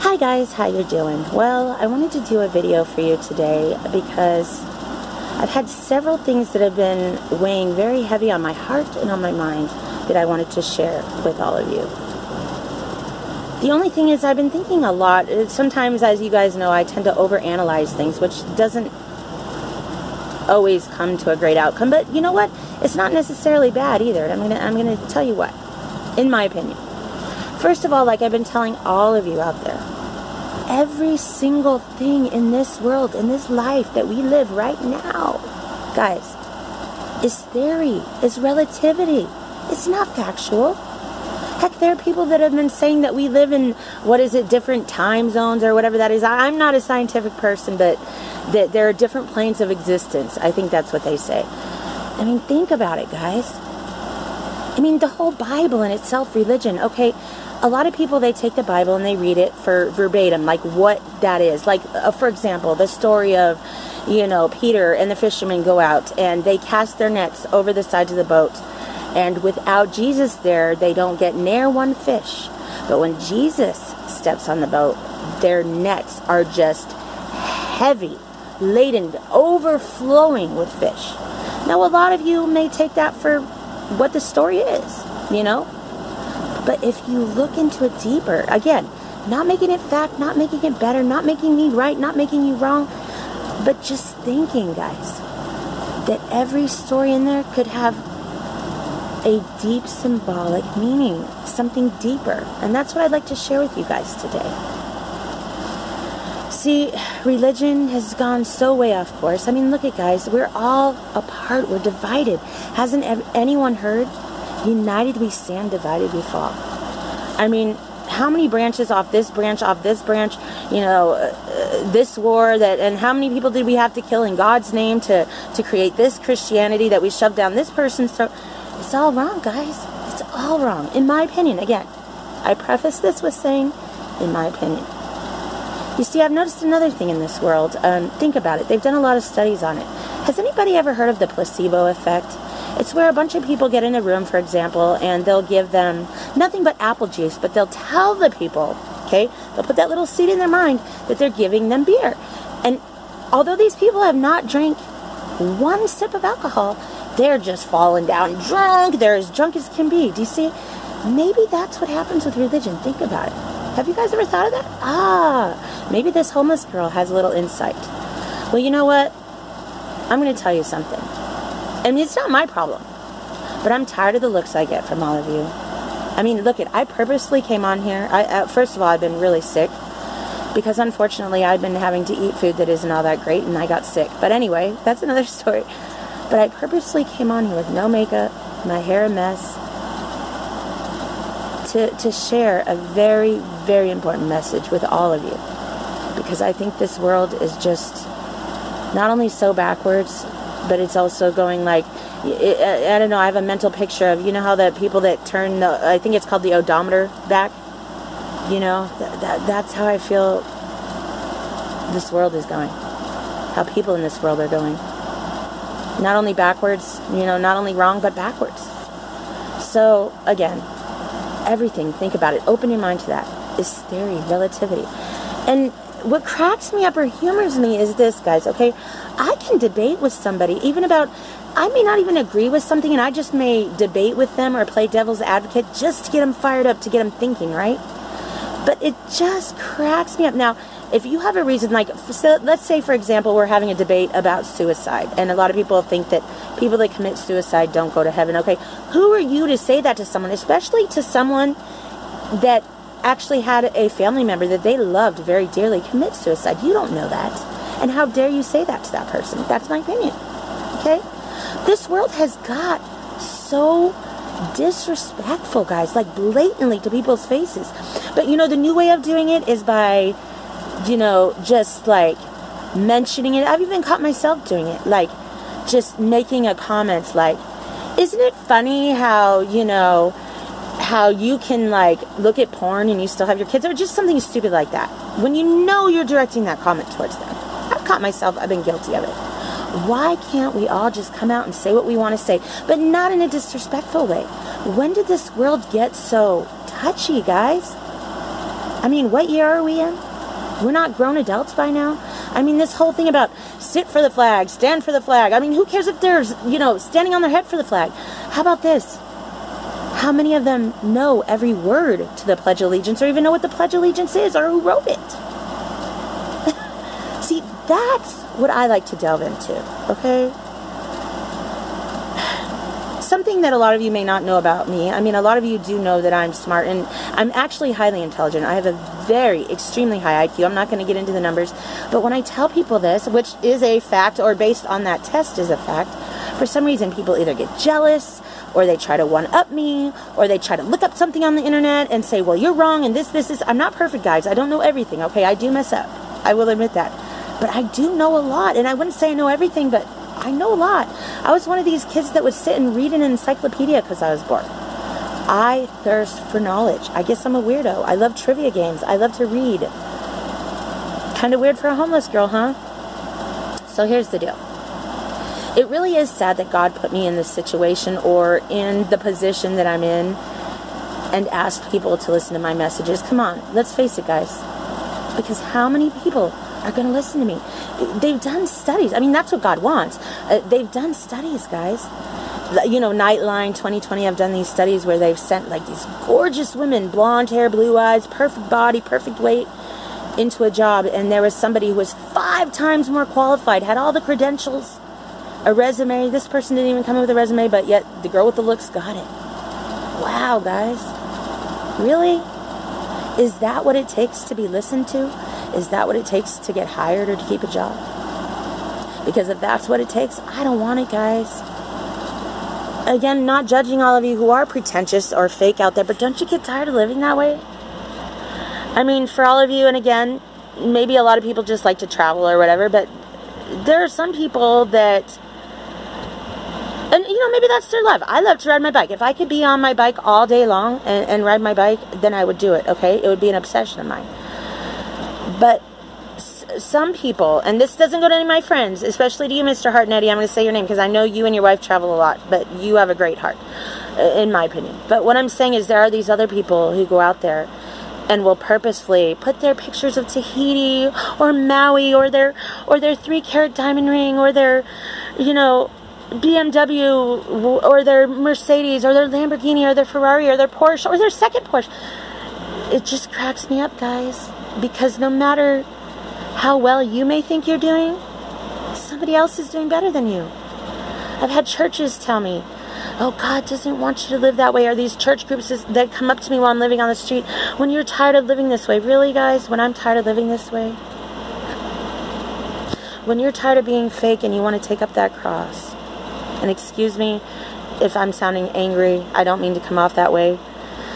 Hi guys, how you doing? Well, I wanted to do a video for you today because I've had several things that have been weighing very heavy on my heart and on my mind that I wanted to share with all of you. The only thing is I've been thinking a lot. Sometimes, as you guys know, I tend to overanalyze things, which doesn't always come to a great outcome. But you know what? It's not necessarily bad either. I'm gonna tell you what, in my opinion. First of all, like I've been telling all of you out there, every single thing in this world, in this life that we live right now, guys, is theory, is relativity. It's not factual. Heck, there are people that have been saying that we live in, different time zones or whatever that is. I'm not a scientific person, but that there are different planes of existence. I think that's what they say. I mean, think about it, guys. I mean, the whole Bible in itself, religion, okay, a lot of people, they take the Bible and they read it for verbatim, like what that is. Like, for example, the story of, Peter and the fishermen go out and they cast their nets over the sides of the boat. And without Jesus there, they don't get near one fish. But when Jesus steps on the boat, their nets are just heavy, laden, overflowing with fish. Now, a lot of you may take that for what the story is, But if you look into it deeper, again, not making it fact, not making it better, not making me right, not making you wrong, but just thinking, guys, that every story in there could have a deep symbolic meaning, something deeper. And that's what I'd like to share with you guys today. See, religion has gone so way off course. I mean, look at, guys, we're all apart, we're divided. Hasn't anyone heard? United we stand, divided we fall. I mean, how many branches off this branch, this war, and how many people did we have to kill in God's name to create this Christianity that we shoved down this person's throat? It's all wrong, guys. It's all wrong, in my opinion. Again, I preface this with saying, in my opinion. You see, I've noticed another thing in this world. Think about it. They've done a lot of studies on it. Has anybody ever heard of the placebo effect? It's where a bunch of people get in a room, for example, and they'll give them nothing but apple juice, but they'll tell the people, okay, they'll put that little seed in their mind that they're giving them beer. And although these people have not drank one sip of alcohol, they're just falling down drunk. They're as drunk as can be. Do you see? Maybe that's what happens with religion. Think about it. Have you guys ever thought of that? Maybe this homeless girl has a little insight. Well, you know what? I'm going to tell you something. I mean, it's not my problem, but I'm tired of the looks I get from all of you. I mean, look I purposely came on here. First of all, I've been really sick because unfortunately I've been having to eat food that isn't all that great and I got sick. But anyway, that's another story. But I purposely came on here with no makeup, my hair a mess, to share a very, very important message with all of you. Because I think this world is just not only so backwards, but it's also going like, I don't know, I have a mental picture of, how the people that turn, I think it's called the odometer back, that's how I feel this world is going, how people in this world are going. Not only backwards, not only wrong, but backwards. So, again, everything, think about it, open your mind to that, is theory, relativity. And what cracks me up or humors me is this, guys, okay? I can debate with somebody, I may not even agree with something, and I just may debate with them or play devil's advocate just to get them fired up, to get them thinking, right? But it just cracks me up. Now, if you have a reason, so let's say, for example, we're having a debate about suicide, and a lot of people think that people that commit suicide don't go to heaven, okay? Who are you to say that to someone, especially to someone that actually had a family member that they loved very dearly commit suicide? You don't know that. And how dare you say that to that person? That's my opinion. Okay? This world has got so disrespectful, guys, like blatantly to people's faces. But the new way of doing it is by, just like mentioning it. I've even caught myself doing it, like just making a comment like, isn't it funny how, how you can like look at porn and you still have your kids, or just something stupid like that, when you're directing that comment towards them. I've caught myself, I've been guilty of it. Why can't we all just come out and say what we want to say, but not in a disrespectful way? When did this world get so touchy, guys? I mean, what year are we in? We're not grown adults by now? I mean, this whole thing about sit for the flag, stand for the flag. I mean, who cares if there's, you know, standing on their head for the flag? How about this? How many of them know every word to the Pledge of Allegiance or even know what the Pledge of Allegiance is or who wrote it? See, that's what I like to delve into, okay? Something that a lot of you may not know about me. I mean, a lot of you do know that I'm smart, and I'm actually highly intelligent. I have a very, extremely high IQ. I'm not going to get into the numbers. But when I tell people this, which is a fact, or based on that test is a fact, for some reason people either get jealous, or they try to one-up me, or they try to look up something on the internet and say, well, you're wrong, and this. I'm not perfect, guys. I don't know everything, okay? I do mess up. I will admit that. But I do know a lot, and I wouldn't say I know everything, but I know a lot. I was one of these kids that would sit and read an encyclopedia because I was bored. I thirst for knowledge. I guess I'm a weirdo. I love trivia games. I love to read. Kind of weird for a homeless girl, huh? So here's the deal. It really is sad that God put me in this situation or in the position that I'm in and asked people to listen to my messages. Come on, let's face it, guys. Because how many people are going to listen to me? They've done studies. I mean, that's what God wants. They've done studies, guys. You know, Nightline 2020, I've done these studies where they've sent like these gorgeous women, blonde hair, blue eyes, perfect body, perfect weight, into a job, and there was somebody who was 5 times more qualified, had all the credentials, a resume. This person didn't even come up with a resume, but yet the girl with the looks got it. Wow, guys. Really? Is that what it takes to be listened to? Is that what it takes to get hired or to keep a job? Because if that's what it takes, I don't want it, guys. Again, not judging all of you who are pretentious or fake out there, but don't you get tired of living that way? I mean, for all of you, and again, maybe a lot of people just like to travel or whatever, but there are some people that, and you know, maybe that's their love. I love to ride my bike. If I could be on my bike all day long and ride my bike, then I would do it, okay? It would be an obsession of mine. But some people, and this doesn't go to any of my friends, especially to you, Mr. Hart and Eddie, I'm going to say your name because I know you and your wife travel a lot, but you have a great heart, in my opinion. But what I'm saying is there are these other people who go out there and will purposefully put their pictures of Tahiti or Maui or their 3-carat diamond ring or their, you know, BMW or their Mercedes or their Lamborghini or their Ferrari or their Porsche or their second Porsche. It just cracks me up, guys, because no matter how well you may think you're doing, somebody else is doing better than you. I've had churches tell me, oh, God doesn't want you to live that way. Or these church groups that come up to me while I'm living on the street, when you're tired of living this way. Really, guys? When I'm tired of living this way? When you're tired of being fake and you want to take up that cross. And excuse me if I'm sounding angry. I don't mean to come off that way.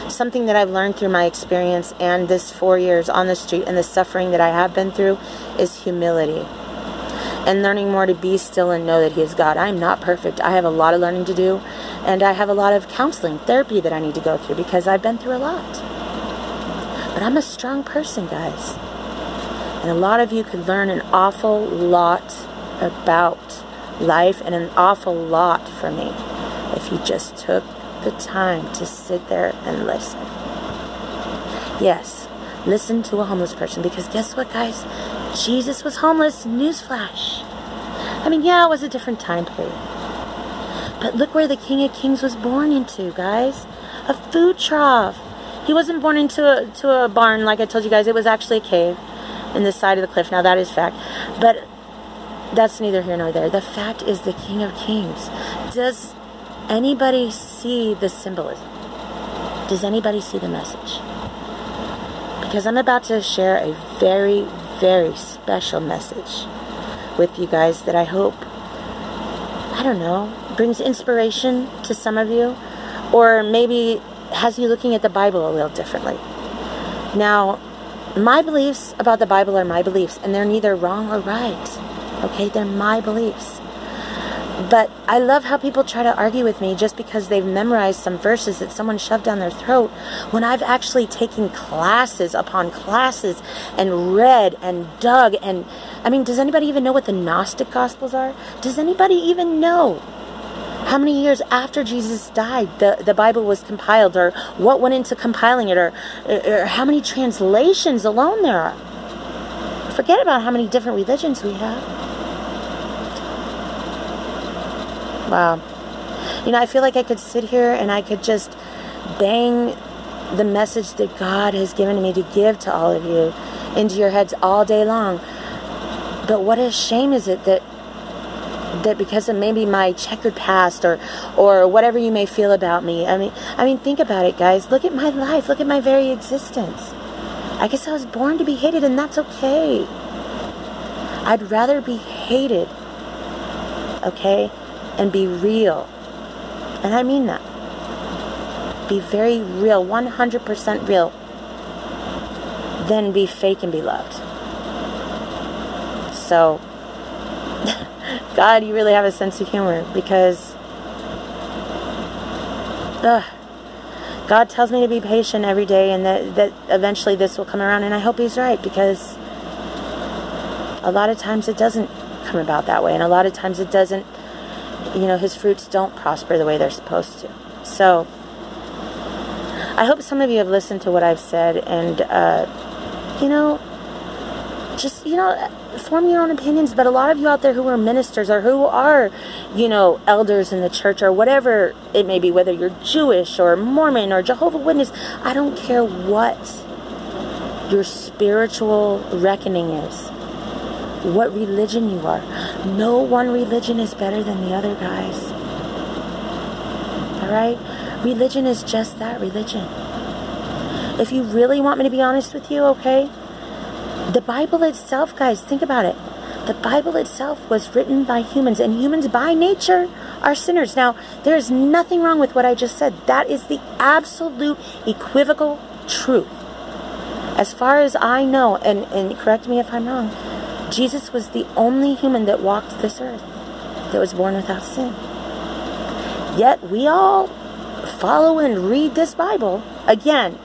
Something that I've learned through my experience and this 4 years on the street and the suffering that I have been through is humility. And learning more to be still and know that He is God. I am not perfect. I have a lot of learning to do. And I have a lot of counseling, therapy that I need to go through because I've been through a lot. But I'm a strong person, guys. And a lot of you could learn an awful lot about life and an awful lot from me if you just took the time to sit there and listen. Yes, listen to a homeless person, because guess what, guys? Jesus was homeless. Newsflash. I mean, yeah, it was a different time period, but look where the King of Kings was born into, guys. A food trough. He wasn't born into a barn like I told you guys. It was actually a cave in the side of the cliff. Now that is fact, but that's neither here nor there. The fact is the King of Kings. Does anybody see the symbolism? Does anybody see the message? Because I'm about to share a very, very special message with you guys that I hope, I don't know, brings inspiration to some of you, or maybe has you looking at the Bible a little differently. Now, my beliefs about the Bible are my beliefs, and they're neither wrong or right. Okay, they're my beliefs. But I love how people try to argue with me just because they've memorized some verses that someone shoved down their throat, when I've actually taken classes upon classes and read and dug. And I mean, does anybody even know what the Gnostic Gospels are? Does anybody even know How many years after Jesus died the Bible was compiled, or what went into compiling it, or how many translations alone there are. Forget about how many different religions we have. Wow. You know, I feel like I could sit here and I could just bang the message that God has given me to give to all of you into your heads all day long. But what a shame is it that because of maybe my checkered past or whatever you may feel about me. I mean, think about it, guys. Look at my life. Look at my very existence. I guess I was born to be hated, and that's okay. I'd rather be hated, okay, and be real. And I mean that. Be very real, 100% real, than be fake and be loved. So, God, you really have a sense of humor, because God tells me to be patient every day, and that eventually this will come around, and I hope He's right, because a lot of times it doesn't come about that way, and a lot of times it doesn't, you know, His fruits don't prosper the way they're supposed to. So, I hope some of you have listened to what I've said, and, you know, just, you know, form your own opinions. But a lot of you out there who are ministers, or who are, you know, elders in the church, or whatever it may be, whether you're Jewish or Mormon or Jehovah's Witness, I don't care what your spiritual reckoning is, what religion you are. No one religion is better than the other, guys. Alright? Religion is just that, religion. If you really want me to be honest with you, okay? The Bible itself, guys, think about it. The Bible itself was written by humans, and humans by nature are sinners. Now, there is nothing wrong with what I just said. That is the absolute equivocal truth. As far as I know, and correct me if I'm wrong, Jesus was the only human that walked this earth that was born without sin. Yet we all follow and read this Bible. Again,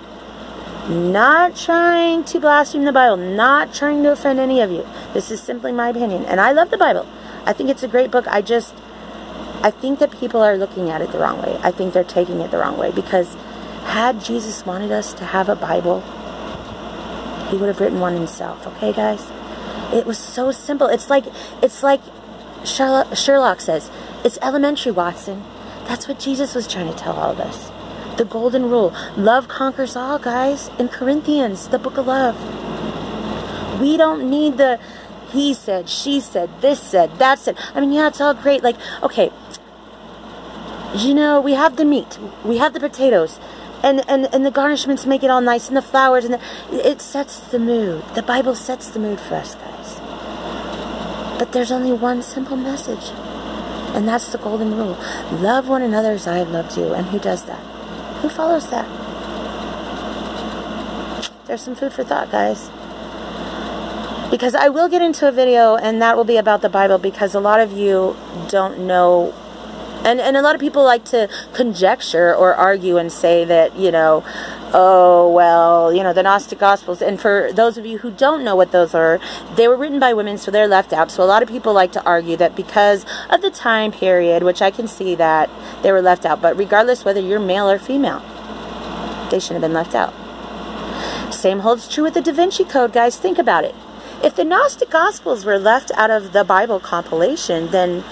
not trying to blaspheme the Bible, not trying to offend any of you. This is simply my opinion. And I love the Bible. I think it's a great book. I think that people are looking at it the wrong way. I think they're taking it the wrong way. Because had Jesus wanted us to have a Bible, He would have written one Himself. Okay, guys? It was so simple. It's like Sherlock says, it's elementary, Watson. That's what Jesus was trying to tell all of us. The golden rule. Love conquers all, guys. In Corinthians, the book of love. We don't need the he said, she said, this said, that said. I mean, yeah, it's all great. Like, okay, you know, we have the meat. We have the potatoes. And the garnishments make it all nice. And the flowers. And it sets the mood. The Bible sets the mood for us, guys. But there's only one simple message. And that's the golden rule. Love one another as I have loved you. And who does that? Who follows that? There's some food for thought, guys. Because I will get into a video, and that will be about the Bible, because a lot of you don't know, and a lot of people like to conjecture or argue and say that, you know, oh, well, you know, the Gnostic Gospels, and for those of you who don't know what those are, they were written by women, so they're left out. So a lot of people like to argue that because of the time period, which I can see that they were left out, but regardless whether you're male or female, they shouldn't have been left out. Same holds true with the Da Vinci Code, guys. Think about it. If the Gnostic Gospels were left out of the Bible compilation, then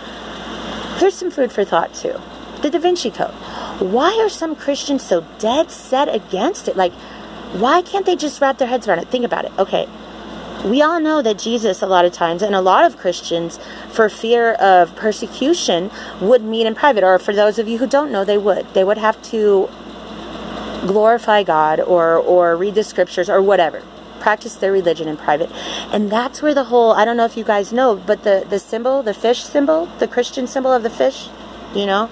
here's some food for thought too. The Da Vinci Code. Why are some Christians so dead set against it? Like, why can't they just wrap their heads around it? Think about it. Okay, we all know that Jesus, a lot of times, and a lot of Christians, for fear of persecution, would meet in private. Or for those of you who don't know, they would. They would have to glorify God or read the scriptures or whatever. Practice their religion in private. And that's where the whole, I don't know if you guys know, but the symbol, the fish symbol, the Christian symbol of the fish, you know,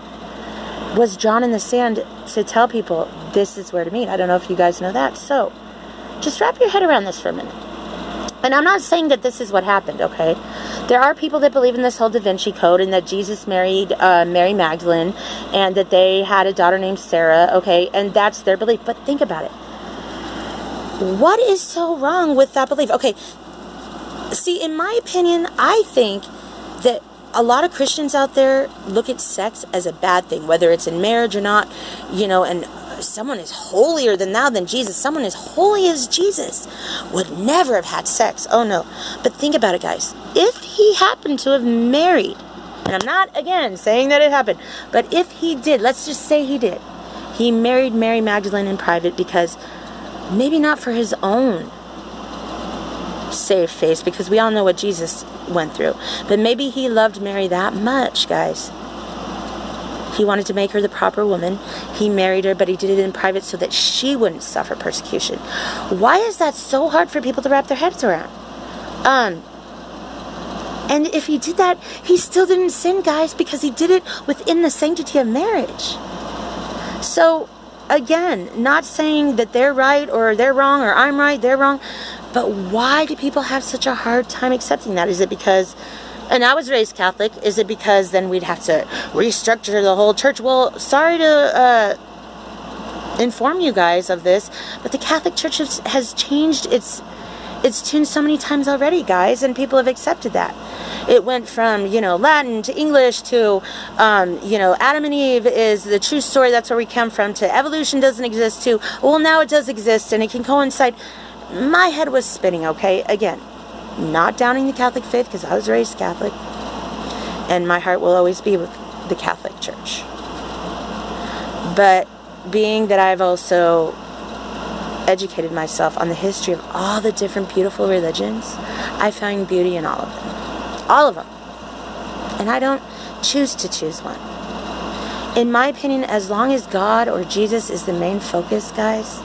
was drawn in the sand to tell people this is where to meet. I don't know if you guys know that. So just wrap your head around this for a minute. And I'm not saying that this is what happened, okay? There are people that believe in this whole Da Vinci Code, and that Jesus married Mary Magdalene, and that they had a daughter named Sarah, okay? And that's their belief. But think about it. What is so wrong with that belief? Okay, see, in my opinion, I think that a lot of Christians out there look at sex as a bad thing, whether it's in marriage or not, you know, and someone is holier than thou than Jesus. Someone as holy as Jesus would never have had sex. Oh, no. But think about it, guys. If he happened to have married, and I'm not, again, saying that it happened, but if he did, let's just say he did, he married Mary Magdalene in private because maybe not for his own saved face, because we all know what Jesus went through, but maybe he loved Mary that much, guys. He wanted to make her the proper woman. He married her, but he did it in private so that she wouldn't suffer persecution. Why is that so hard for people to wrap their heads around? And if he did that, he still didn't sin, guys, because he did it within the sanctity of marriage. So, again, not saying that they're right or they're wrong, or I'm right, they're wrong, but why do people have such a hard time accepting that? Is it because, and I was raised Catholic, is it because then we'd have to restructure the whole church? Well, sorry to inform you guys of this, but the Catholic Church has changed its tune so many times already, guys, and people have accepted that. It went from, you know, Latin to English to, you know, Adam and Eve is the true story, that's where we come from, to evolution doesn't exist, to, well, now it does exist, and it can coincide. My head was spinning, okay? Again, not downing the Catholic faith, because I was raised Catholic, and my heart will always be with the Catholic Church. But being that I've also educated myself on the history of all the different beautiful religions, I find beauty in all of them. All of them. And I don't choose to choose one. In my opinion, as long as God or Jesus is the main focus, guys,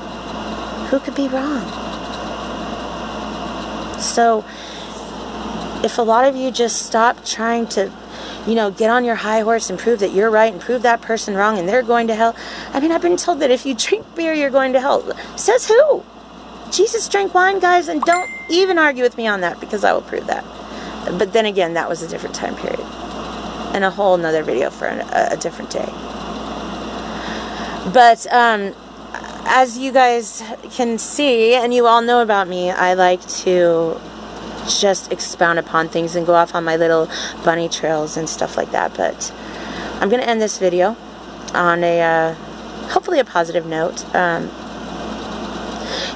who could be wrong? So, if a lot of you just stop trying to, you know, get on your high horse and prove that you're right and prove that person wrong and they're going to hell. I mean, I've been told that if you drink beer, you're going to hell. Says who? Jesus drank wine, guys, and don't even argue with me on that, because I will prove that. But then again, that was a different time period. And a whole nother video for a different day. But, as you guys can see, and you all know about me, I like to just expound upon things and go off on my little bunny trails and stuff like that. But I'm going to end this video on a, hopefully a positive note.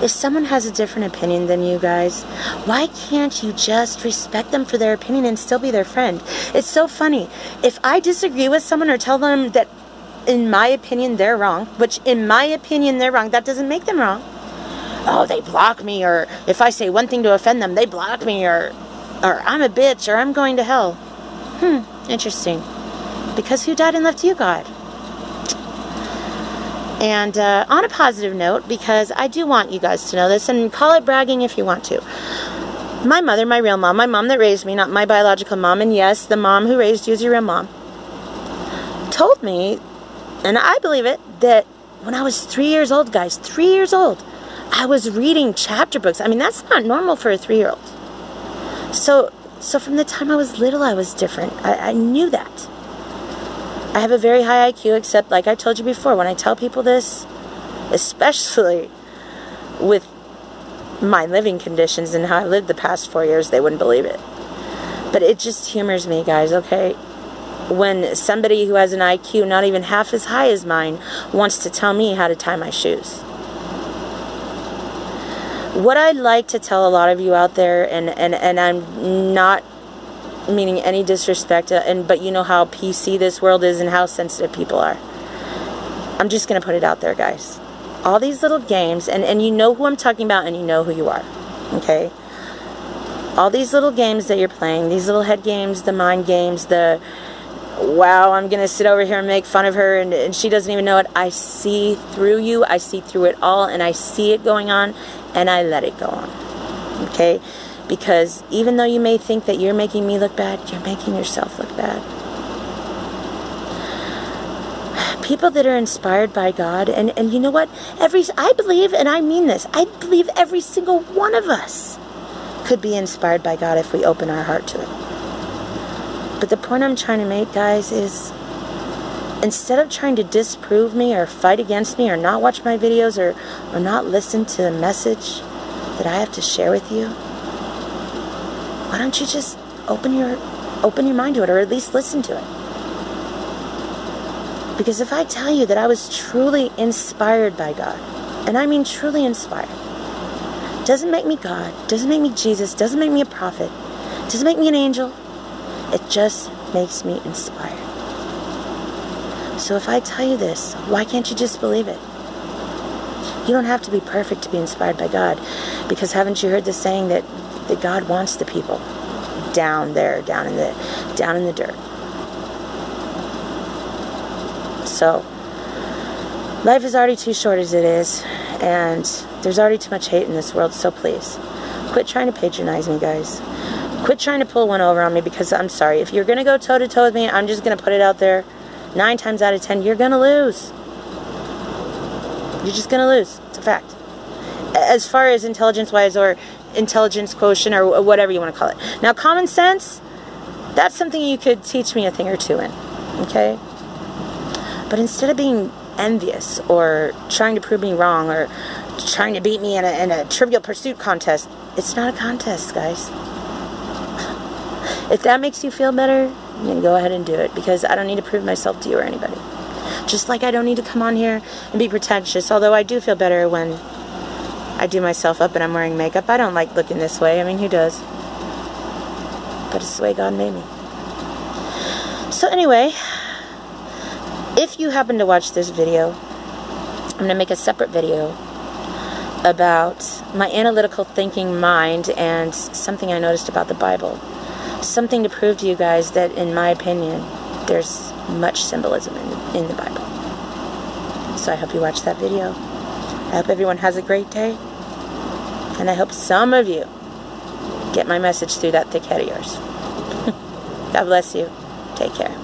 If someone has a different opinion than you guys, why can't you just respect them for their opinion and still be their friend? It's so funny. If I disagree with someone or tell them that in my opinion they're wrong, which in my opinion they're wrong, that doesn't make them wrong. Oh, they block me, or if I say one thing to offend them, they block me, or I'm a bitch, or I'm going to hell. Interesting. Because who died and left you, God? And on a positive note, because I do want you guys to know this, and call it bragging if you want to. My mother, my real mom, my mom that raised me, not my biological mom, and yes, the mom who raised you is your real mom, told me, and I believe it, that when I was 3 years old, guys, 3 years old, I was reading chapter books. I mean, that's not normal for a 3-year-old. So from the time I was little, I was different. I knew that. I have a very high IQ, except, like I told you before, when I tell people this, especially with my living conditions and how I lived the past 4 years, they wouldn't believe it. But it just humors me, guys, okay? When somebody who has an IQ not even half as high as mine wants to tell me how to tie my shoes. What I'd like to tell a lot of you out there, and I'm not meaning any disrespect, but you know how PC this world is and how sensitive people are. I'm just going to put it out there, guys. All these little games, and you know who I'm talking about, and you know who you are, okay? All these little games that you're playing, these little head games, the mind games, the, wow, I'm going to sit over here and make fun of her, and she doesn't even know it. I see through you, I see through it all, and I see it going on, and I let it go on, okay? Because even though you may think that you're making me look bad, you're making yourself look bad. People that are inspired by God, and you know what? I believe, and I mean this, I believe every single one of us could be inspired by God if we open our heart to it. But the point I'm trying to make, guys, is instead of trying to disprove me or fight against me or not watch my videos or not listen to the message that I have to share with you, why don't you just open your open your mind to it, or at least listen to it. Because if I tell you that I was truly inspired by God, and I mean truly inspired, doesn't make me God, doesn't make me Jesus, doesn't make me a prophet, doesn't make me an angel, it just makes me inspired. So if I tell you this, why can't you just believe it? You don't have to be perfect to be inspired by God, because haven't you heard the saying that God wants the people down there, down in the dirt. So, life is already too short as it is, and there's already too much hate in this world, so please, quit trying to patronize me, guys. Quit trying to pull one over on me, because I'm sorry, if you're going to go toe-to-toe with me, I'm just going to put it out there, 9 times out of 10, you're going to lose. You're just going to lose. It's a fact. As far as intelligence-wise, or intelligence quotient, or whatever you want to call it. Now, common sense, that's something you could teach me a thing or two in, okay? But instead of being envious or trying to prove me wrong or trying to beat me in a Trivial Pursuit contest, it's not a contest, guys. If that makes you feel better, then go ahead and do it, because I don't need to prove myself to you or anybody. Just like I don't need to come on here and be pretentious, although I do feel better when I do myself up and I'm wearing makeup. I don't like looking this way. I mean, who does? But it's the way God made me. So anyway, if you happen to watch this video, I'm going to make a separate video about my analytical thinking mind and something I noticed about the Bible. Something to prove to you guys that, in my opinion, there's much symbolism in the Bible. So I hope you watch that video. I hope everyone has a great day. And I hope some of you get my message through that thick head of yours. God bless you. Take care.